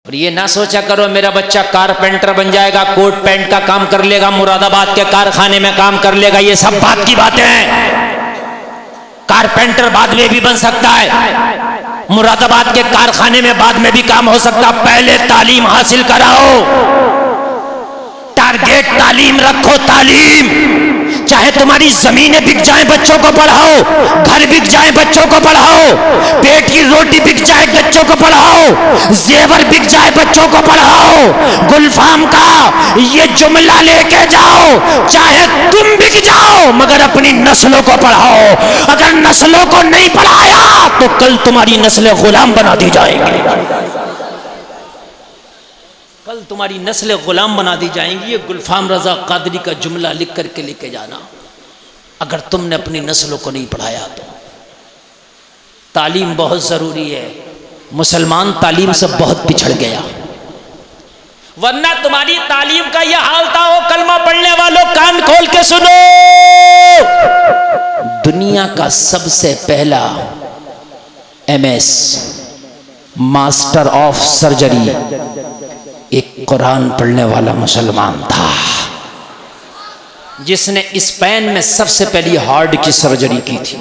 और ये ना सोचा करो मेरा बच्चा कारपेंटर बन जाएगा, कोट पैंट का काम कर लेगा, मुरादाबाद के कारखाने में काम कर लेगा। ये सब बात की बातें हैं। कारपेंटर बाद में भी बन सकता है, मुरादाबाद के कारखाने में बाद में भी काम हो सकता। पहले तालीम हासिल कराओ, टारगेट तालीम रखो। तालीम चाहे तुम्हारी जमीनें बिक जाएं, बच्चों को पढ़ाओ, घर बिक जाए बच्चों को पढ़ाओ, पेट की रोटी बिक जाए बच्चों को पढ़ाओ, जेवर बिक जाए बच्चों को पढ़ाओ। गुलफाम का ये जुमला लेके जाओ, चाहे तुम बिक जाओ मगर अपनी नस्लों को पढ़ाओ। अगर नस्लों को नहीं पढ़ाया तो कल तुम्हारी नस्लें गुलाम बना दी जाएंगी, कल तुम्हारी नस्लें गुलाम बना दी जाएंगी। ये गुलफाम रजा कादरी का जुमला लिख करके लेके जाना। अगर तुमने अपनी नस्लों को नहीं पढ़ाया तो तालीम बहुत जरूरी है। मुसलमान तालीम से बहुत पिछड़ गया, वरना तुम्हारी तालीम का यह हाल था। वो कलमा पढ़ने वालों कान खोल के सुनो, दुनिया का सबसे पहला MS मास्टर ऑफ सर्जरी एक कुरान पढ़ने वाला मुसलमान था, जिसने स्पेन में सबसे पहली हार्ट की सर्जरी की थी।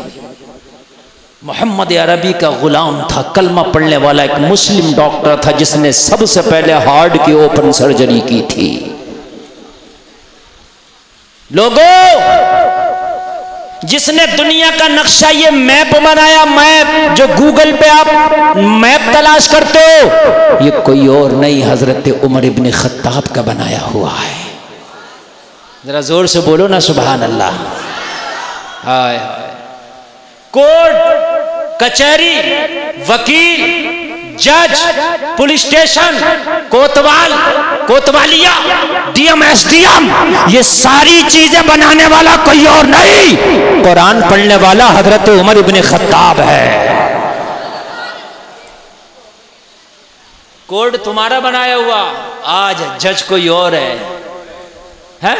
मोहम्मद अरबी का गुलाम था, कलमा पढ़ने वाला एक मुस्लिम डॉक्टर था, जिसने सबसे पहले हार्ट की ओपन सर्जरी की थी। लोगों, जिसने दुनिया का नक्शा ये मैप बनाया, मैप जो गूगल पे आप मैप तलाश करते हो, ये कोई और नहीं हजरत उमर इब्न खत्ताब का बनाया हुआ है। जरा जोर से बोलो ना सुभान अल्लाह। हाय हाय। कोर्ट कचहरी, वकील, जज, पुलिस स्टेशन, कोतवाल, कोतवालिया, DM SDM, ये सारी चीजें बनाने वाला कोई और नहीं, कुरान पढ़ने वाला हजरत उमर इब्न खत्ताब है। कोर्ट तुम्हारा बनाया हुआ, आज जज कोई और है?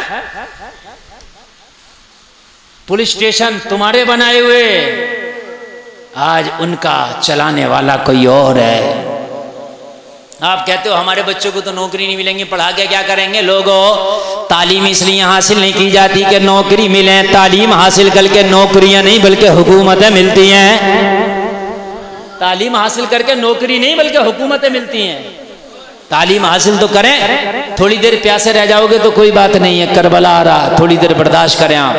पुलिस स्टेशन तुम्हारे बनाए हुए, आज उनका चलाने वाला कोई और है। आप कहते हो हमारे बच्चों को तो नौकरी नहीं मिलेंगी, पढ़ा के क्या करेंगे? लोगों, तालीम इसलिए हासिल नहीं की जाती कि नौकरी मिले, तालीम हासिल करके नौकरियां नहीं बल्कि हुकूमतें मिलती हैं। तालीम हासिल करके नौकरी नहीं बल्कि हुकूमतें मिलती हैं। तालीम हासिल तो करें, थोड़ी देर प्यासे रह जाओगे तो कोई बात नहीं है, करबला आ रहा, थोड़ी देर बर्दाश्त करें आप।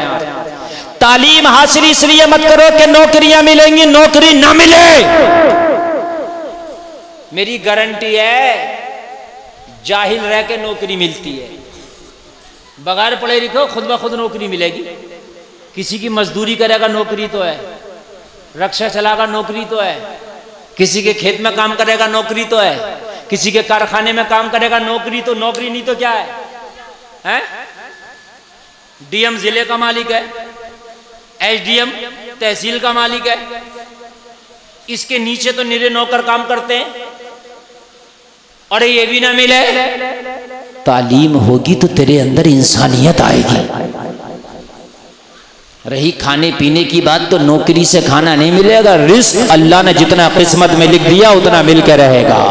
तालीम हासिल इसलिए मत करो कि नौकरियां मिलेंगी, नौकरी ना मिले। मेरी गारंटी है जाहिल रह के नौकरी मिलती है, बगैर पढ़े लिखे खुद ब खुद नौकरी मिलेगी। किसी की मजदूरी करेगा नौकरी तो है, रक्षा चलाएगा नौकरी तो है, किसी के खेत में काम करेगा नौकरी तो है, किसी के कारखाने में काम करेगा नौकरी तो, नौकरी नहीं तो क्या है? DM जिले का मालिक है, SDM तहसील का मालिक है, इसके नीचे तो निरे नौकर काम करते हैं। और ये भी ना मिले, तालीम होगी तो तेरे अंदर इंसानियत आएगी। रही खाने पीने की बात, तो नौकरी से खाना नहीं मिलेगा, रिस्क अल्लाह ने जितना किस्मत में लिख दिया उतना मिल के रहेगा।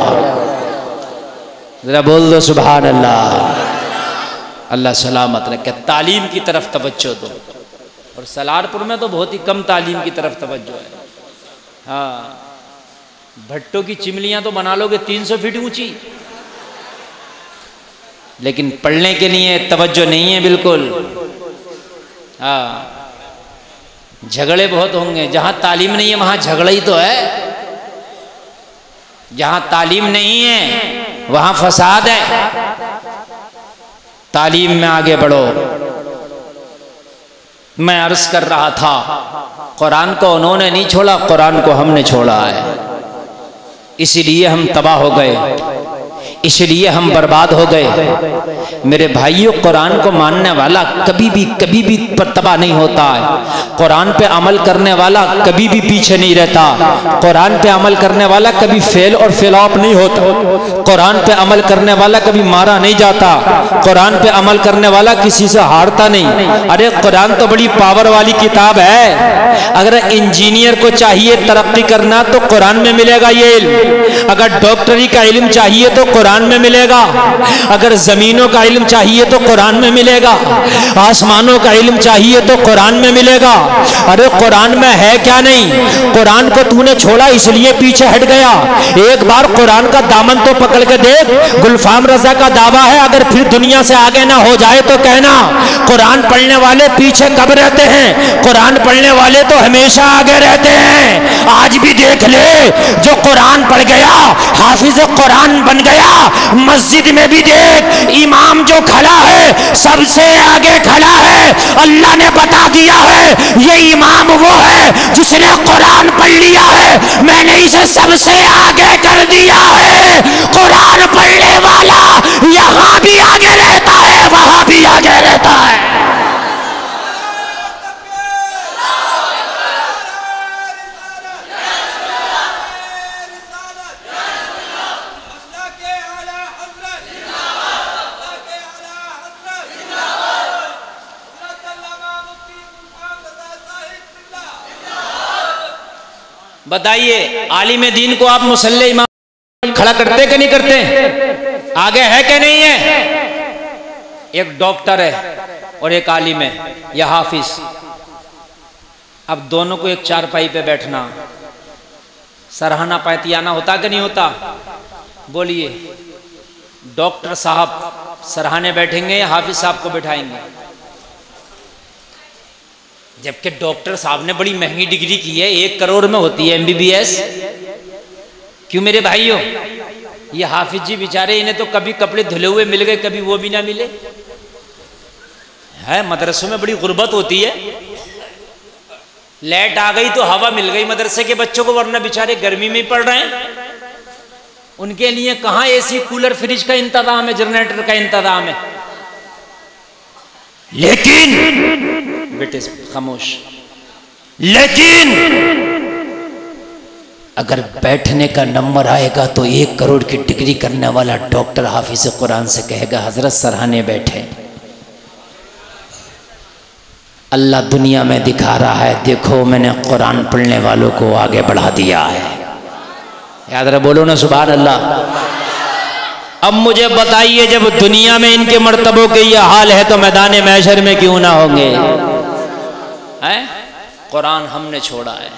जरा बोल दो सुभान अल्लाह। अल्लाह सलामत रखे। तालीम की तरफ तवज्जो दो। और सलारपुर में तो बहुत ही कम तालीम की तरफ तवज्जो है। हाँ, भट्टों की चिमलियां तो बना लोगे 300 फीट ऊंची, लेकिन पढ़ने के लिए तवज्जो नहीं है बिल्कुल। हाँ, झगड़े बहुत होंगे। जहां तालीम नहीं है वहां झगड़ा ही तो है, जहां तालीम नहीं है वहां फसाद है। तालीम में आगे बढ़ो। मैं अर्ज कर रहा था, कुरान को उन्होंने नहीं छोड़ा, कुरान को हमने छोड़ा है। इसीलिए हम तबाह हो गए, इसलिए हम बर्बाद हो गए। मेरे भाइयों, कुरान को मानने वाला कभी भी पर तबाह नहीं होता है। कुरान पे अमल करने वाला कभी भी पीछे नहीं रहता। कुरान पे अमल करने वाला कभी फेल और फेलऑफ नहीं होता। कुरान पे अमल करने वाला कभी मारा नहीं जाता। कुरान पे अमल करने वाला किसी से हारता नहीं। अरे कुरान तो बड़ी पावर वाली किताब है। अगर इंजीनियर को चाहिए तरक्की करना तो कुरान में मिलेगा ये इल्म। अगर डॉक्टरी का इल्म चाहिए तो कुरान कुरान में मिलेगा। अगर जमीनों का इल्म चाहिए तो कुरान में मिलेगा, आसमानों का इल्म चाहिए तो कुरान में मिलेगा। अरे कुरान में है क्या नहीं? कुरान को तूने छोड़ा इसलिए पीछे हट गया। एक बार कुरान का दामन तो पकड़ के देख। गुलफाम रजा का दावा है अगर फिर दुनिया से आगे ना हो जाए तो कहना कुरान पढ़ने वाले पीछे कब रहते हैं? कुरान पढ़ने वाले तो हमेशा आगे रहते हैं। आज भी देख ले, जो कुरान पढ़ गया हाफिज कुरान बन गया। मस्जिद में भी देख, इमाम जो खड़ा है सबसे आगे खड़ा है। अल्लाह ने बता दिया है ये इमाम वो है जिसने कुरान पढ़ लिया है, मैंने इसे सबसे आगे कर दिया है। कुरान पढ़ने वाला यहां भी आगे रहता है, वहां भी आगे रहता है। बताइए, आलिम दीन को आप मुसल्ले इमाम खड़ा करते कि नहीं करते? आगे है कि नहीं है? एक डॉक्टर है और एक आलिम है या हाफिज। अब दोनों को एक चारपाई पे बैठना, सराहना पैतियाना होता कि नहीं होता? बोलिए, डॉक्टर साहब सराहने बैठेंगे या हाफिज साहब को बैठाएंगे? जबकि डॉक्टर साहब ने बड़ी महंगी डिग्री की है, 1 करोड़ में होती है MBBS। क्यों मेरे भाइयों? ये हाफिज जी बेचारे, इन्हें तो कभी कपड़े धुले हुए मिल गए, कभी वो भी ना मिले है। मदरसों में बड़ी गुर्बत होती है। लाइट आ गई तो हवा मिल गई मदरसे के बच्चों को, वरना बेचारे गर्मी में ही पढ़ रहे हैं। उनके लिए कहाँ AC कूलर फ्रिज का इंतजाम है, जनरेटर का इंतजाम है। लेकिन बेटे खामोश, लेकिन अगर बैठने का नंबर आएगा तो 1 करोड़ की डिग्री करने वाला डॉक्टर हाफिज कुरान से कहेगा हजरत सराहने बैठे। अल्लाह दुनिया में दिखा रहा है, देखो मैंने कुरान पढ़ने वालों को आगे बढ़ा दिया है। याद रहे, बोलो ना सुभान अल्लाह। अब मुझे बताइए, जब दुनिया में इनके मर्तबों के ये हाल है तो मैदान महशर में क्यों ना होंगे? हैं? कुरान हमने छोड़ा है।